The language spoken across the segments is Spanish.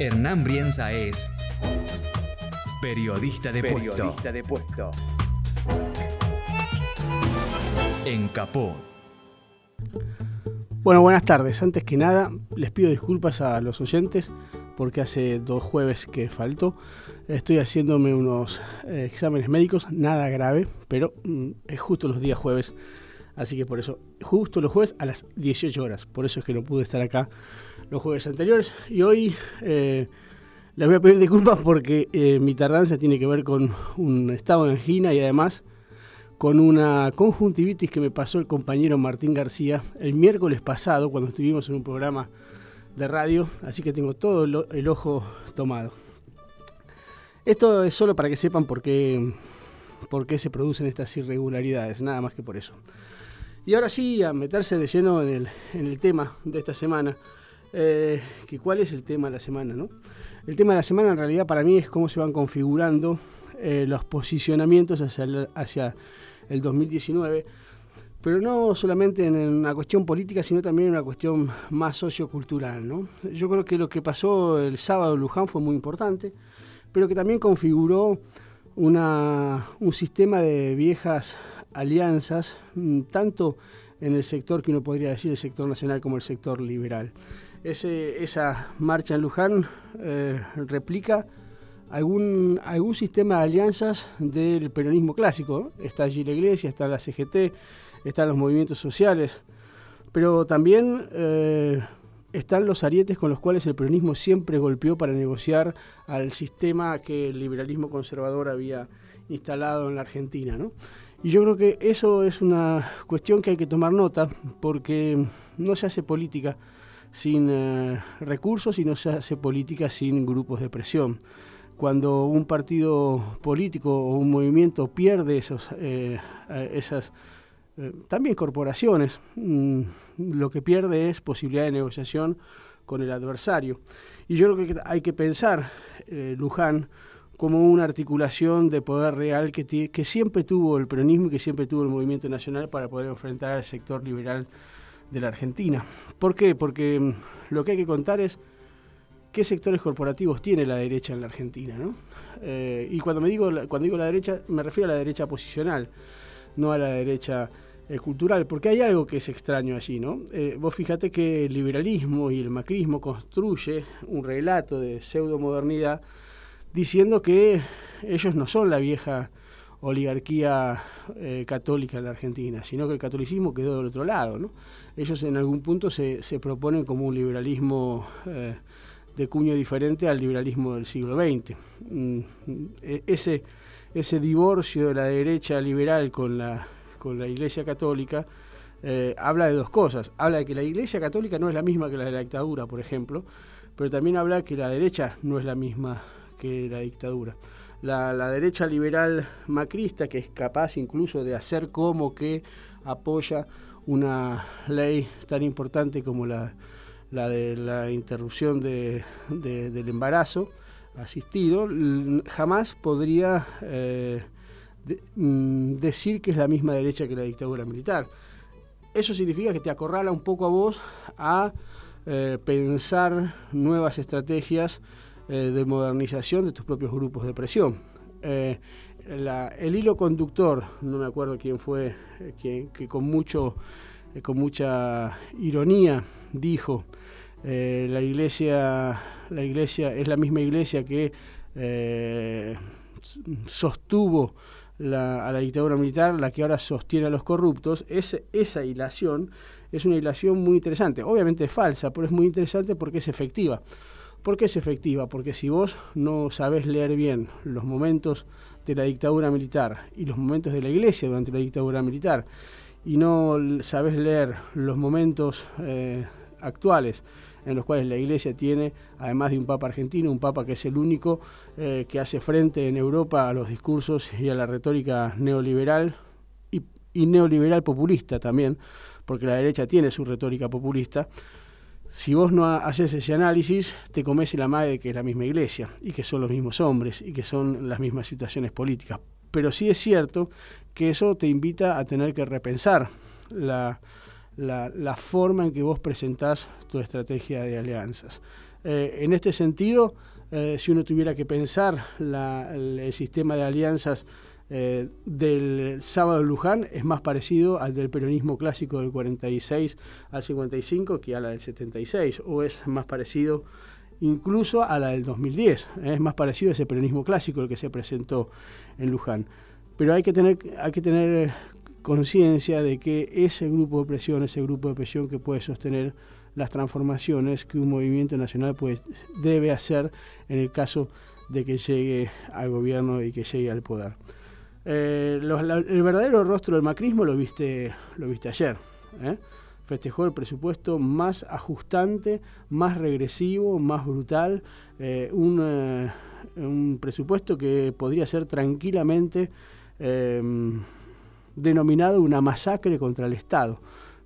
Hernán Brienza es periodista de puesto. En Capó. Bueno, buenas tardes. Antes que nada, les pido disculpas a los oyentes porque hace 2 jueves que faltó. Estoy haciéndome unos exámenes médicos, nada grave, pero es justo los días jueves. Así que por eso, justo los jueves a las 18 horas. Por eso es que no pude estar acá los jueves anteriores. Y hoy les voy a pedir disculpas porque mi tardanza tiene que ver con un estado de angina y además con una conjuntivitis que me pasó el compañero Martín García el miércoles pasado cuando estuvimos en un programa de radio. Así que tengo todo el ojo tomado. Esto es solo para que sepan por qué se producen estas irregularidades, nada más que por eso. Y ahora sí, a meterse de lleno en el tema de esta semana. ¿Cuál es el tema de la semana, no? El tema de la semana en realidad para mí es cómo se van configurando los posicionamientos hacia el 2019, pero no solamente en una cuestión política, sino también en una cuestión más sociocultural, ¿no? Yo creo que lo que pasó el sábado en Luján fue muy importante, pero que también configuró un sistema de viejas alianzas, tanto en el sector que uno podría decir el sector nacional como el sector liberal. Esa marcha en Luján replica algún sistema de alianzas del peronismo clásico, ¿no? Está allí la Iglesia, está la CGT, están los movimientos sociales, pero también están los arietes con los cuales el peronismo siempre golpeó para negociar al sistema que el liberalismo conservador había instalado en la Argentina, ¿no? Y yo creo que eso es una cuestión que hay que tomar nota, porque no se hace política sin recursos y no se hace política sin grupos de presión. Cuando un partido político o un movimiento pierde esas también corporaciones, lo que pierde es posibilidad de negociación con el adversario. Y yo creo que hay que pensar Luján como una articulación de poder real que siempre tuvo el peronismo y que siempre tuvo el movimiento nacional para poder enfrentar al sector liberal de la Argentina. ¿Por qué? Porque lo que hay que contar es qué sectores corporativos tiene la derecha en la Argentina, ¿no? Y cuando digo la derecha, me refiero a la derecha posicional, no a la derecha cultural, porque hay algo que es extraño allí, ¿no? Vos fíjate que el liberalismo y el macrismo construye un relato de pseudomodernidad diciendo que ellos no son la vieja oligarquía católica en la Argentina, sino que el catolicismo quedó del otro lado, ¿no? Ellos en algún punto se proponen como un liberalismo de cuño diferente al liberalismo del siglo XX. Ese divorcio de la derecha liberal con la Iglesia Católica habla de dos cosas. Habla de que la Iglesia Católica no es la misma que la de la dictadura, por ejemplo, pero también habla que la derecha no es la misma que la dictadura. La derecha liberal macrista, que es capaz incluso de hacer como que apoya una ley tan importante como la de la interrupción del embarazo asistido, jamás podría decir que es la misma derecha que la dictadura militar. Eso significa que te acorrala un poco a vos a pensar nuevas estrategias de modernización de tus propios grupos de presión. El hilo conductor, no me acuerdo quién fue, que con mucha ironía dijo, la iglesia es la misma iglesia que sostuvo a la dictadura militar, la que ahora sostiene a los corruptos. Esa hilación es una hilación muy interesante, obviamente es falsa, pero es muy interesante porque es efectiva. ¿Por qué es efectiva? Porque si vos no sabés leer bien los momentos de la dictadura militar y los momentos de la iglesia durante la dictadura militar, y no sabés leer los momentos actuales en los cuales la iglesia tiene, además de un papa argentino, un papa que es el único que hace frente en Europa a los discursos y a la retórica neoliberal y neoliberal populista también, porque la derecha tiene su retórica populista. Si vos no haces ese análisis, te comes la madre de que es la misma iglesia y que son los mismos hombres y que son las mismas situaciones políticas. Pero sí es cierto que eso te invita a tener que repensar la forma en que vos presentás tu estrategia de alianzas. En este sentido, si uno tuviera que pensar el sistema de alianzas del sábado en Luján, es más parecido al del peronismo clásico del 46 al 55 que a la del 76, o es más parecido incluso a la del 2010, es más parecido a ese peronismo clásico el que se presentó en Luján. Pero hay que tener conciencia de que ese grupo de presión que puede sostener las transformaciones que un movimiento nacional debe hacer en el caso de que llegue al gobierno y que llegue al poder. El verdadero rostro del macrismo lo viste ayer. Festejó el presupuesto más ajustante, más regresivo, más brutal, un presupuesto que podría ser tranquilamente denominado una masacre contra el Estado.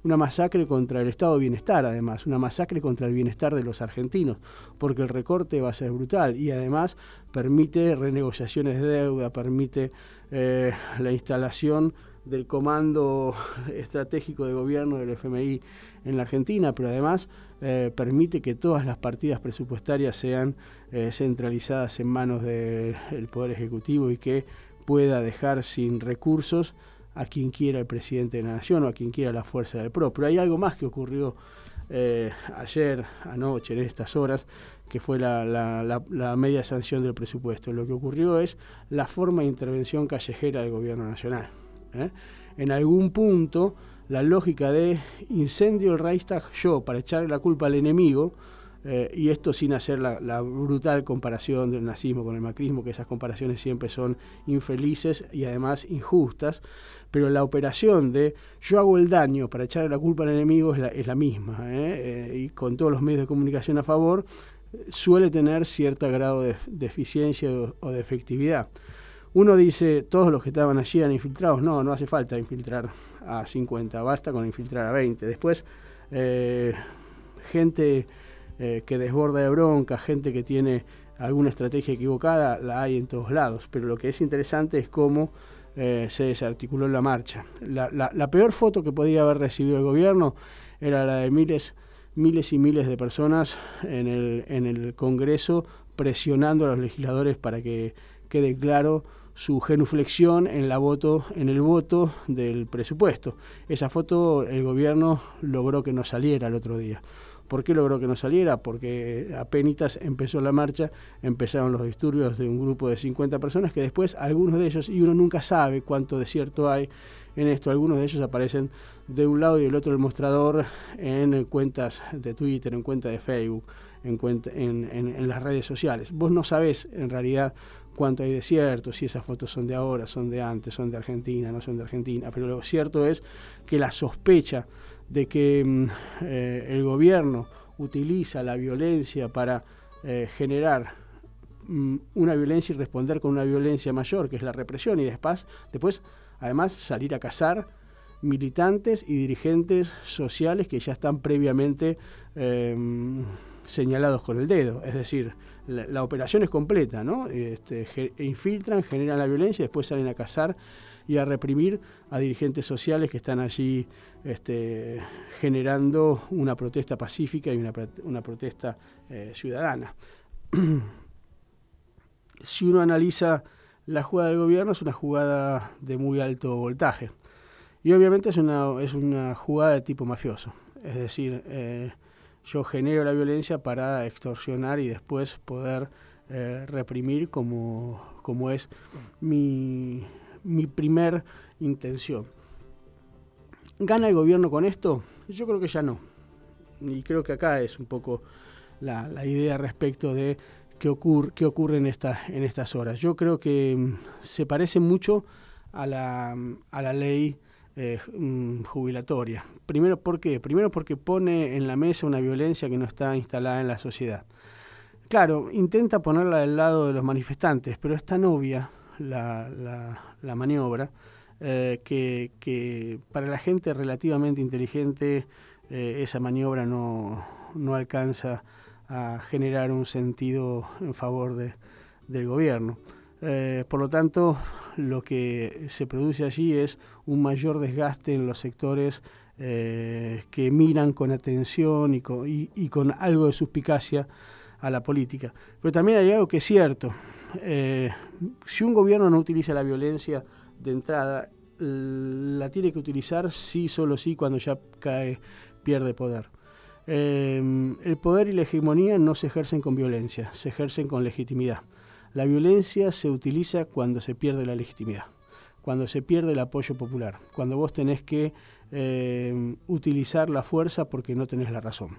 Una masacre contra el estado de bienestar, además, una masacre contra el bienestar de los argentinos, porque el recorte va a ser brutal y además permite renegociaciones de deuda, permite la instalación del comando estratégico de gobierno del FMI en la Argentina, pero además permite que todas las partidas presupuestarias sean centralizadas en manos del Poder Ejecutivo y que pueda dejar sin recursos a quien quiera el presidente de la Nación o a quien quiera la fuerza del PRO. Pero hay algo más que ocurrió ayer, anoche, en estas horas, que fue la media sanción del presupuesto. Lo que ocurrió es la forma de intervención callejera del gobierno nacional. En algún punto, la lógica de incendio el Reichstag yo para echarle la culpa al enemigo, y esto sin hacer la brutal comparación del nazismo con el macrismo, que esas comparaciones siempre son infelices y además injustas, pero la operación de yo hago el daño para echarle la culpa al enemigo es la misma, y con todos los medios de comunicación a favor, suele tener cierto grado de eficiencia o de efectividad. Uno dice, todos los que estaban allí eran infiltrados. No hace falta infiltrar a 50, basta con infiltrar a 20. Después, gente que desborda de bronca, gente que tiene alguna estrategia equivocada, la hay en todos lados. Pero lo que es interesante es cómo se desarticuló la marcha. La peor foto que podía haber recibido el gobierno era la de miles y miles de personas en el Congreso presionando a los legisladores para que quede claro su genuflexión en el voto del presupuesto. Esa foto el gobierno logró que no saliera el otro día. ¿Por qué logró que no saliera? Porque apenas empezó la marcha, empezaron los disturbios de un grupo de 50 personas que después algunos de ellos, y uno nunca sabe cuánto desierto hay en esto, algunos de ellos aparecen de un lado y del otro del mostrador en cuentas de Twitter, en cuentas de Facebook, en las redes sociales. Vos no sabés en realidad cuánto hay desierto, si esas fotos son de ahora, son de antes, son de Argentina, no son de Argentina, pero lo cierto es que la sospecha de que el gobierno utiliza la violencia para generar una violencia y responder con una violencia mayor, que es la represión, y después además salir a cazar militantes y dirigentes sociales que ya están previamente señalados con el dedo. Es decir, la operación es completa, ¿no? Infiltran, generan la violencia, después salen a cazar y a reprimir a dirigentes sociales que están allí generando una protesta pacífica y una protesta ciudadana. Si uno analiza la jugada del gobierno, es una jugada de muy alto voltaje. Y obviamente es una jugada de tipo mafioso. Es decir, yo genero la violencia para extorsionar y después poder reprimir como es mi primer intención. ¿Gana el gobierno con esto? Yo creo que ya no. Y creo que acá es un poco la idea respecto de qué ocurre en estas horas. Yo creo que se parece mucho a la ley jubilatoria. Primero, ¿por qué? Primero porque pone en la mesa una violencia que no está instalada en la sociedad. Claro, intenta ponerla del lado de los manifestantes, pero es tan obvia la maniobra que para la gente relativamente inteligente esa maniobra no alcanza a generar un sentido en favor del gobierno. Por lo tanto, lo que se produce allí es un mayor desgaste en los sectores que miran con atención y con algo de suspicacia a la política. Pero también hay algo que es cierto. Si un gobierno no utiliza la violencia de entrada, la tiene que utilizar solo sí cuando ya pierde poder. El poder y la hegemonía no se ejercen con violencia, se ejercen con legitimidad. La violencia se utiliza cuando se pierde la legitimidad, cuando se pierde el apoyo popular, cuando vos tenés que utilizar la fuerza porque no tenés la razón.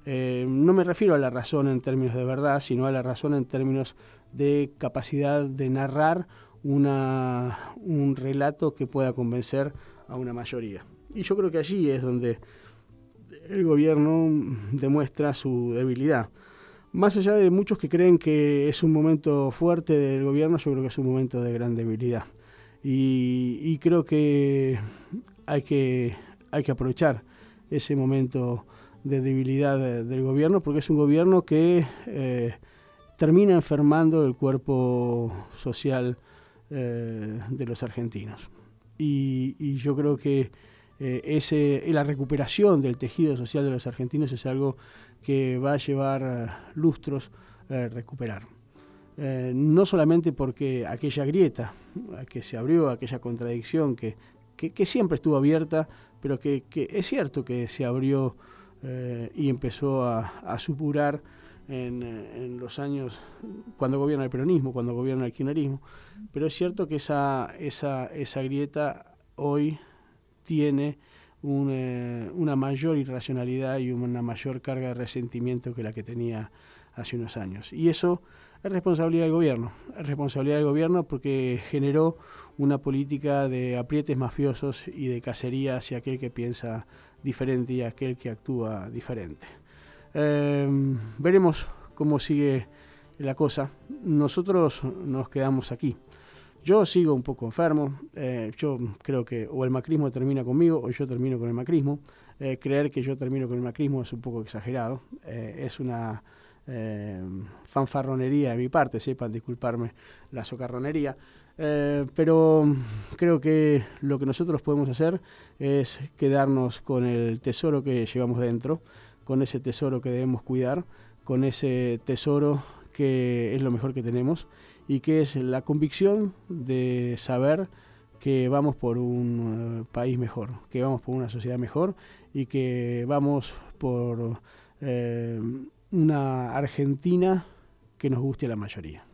No me refiero a la razón en términos de verdad, sino a la razón en términos de capacidad de narrar un relato que pueda convencer a una mayoría. Y yo creo que allí es donde el gobierno demuestra su debilidad. Más allá de muchos que creen que es un momento fuerte del gobierno, yo creo que es un momento de gran debilidad. Y creo que hay que aprovechar ese momento de debilidad del gobierno, porque es un gobierno que termina enfermando el cuerpo social de los argentinos. Y yo creo que la recuperación del tejido social de los argentinos es algo que va a llevar lustros recuperar. No solamente porque aquella grieta que se abrió, aquella contradicción que siempre estuvo abierta, pero que es cierto que se abrió y empezó a supurar en los años cuando gobierna el peronismo, cuando gobierna el kirchnerismo, pero es cierto que esa grieta hoy tiene una mayor irracionalidad y una mayor carga de resentimiento que la que tenía hace unos años. Y eso es responsabilidad del gobierno. Es responsabilidad del gobierno porque generó una política de aprietes mafiosos y de cacería hacia aquel que piensa diferente y aquel que actúa diferente. Veremos cómo sigue la cosa. Nosotros nos quedamos aquí. Yo sigo un poco enfermo, yo creo que o el macrismo termina conmigo o yo termino con el macrismo. Creer que yo termino con el macrismo es un poco exagerado, es una fanfarronería de mi parte, sepan disculparme la socarronería, pero creo que lo que nosotros podemos hacer es quedarnos con el tesoro que llevamos dentro, con ese tesoro que debemos cuidar, con ese tesoro que es lo mejor que tenemos y que es la convicción de saber que vamos por un país mejor, que vamos por una sociedad mejor y que vamos por una Argentina que nos guste a la mayoría.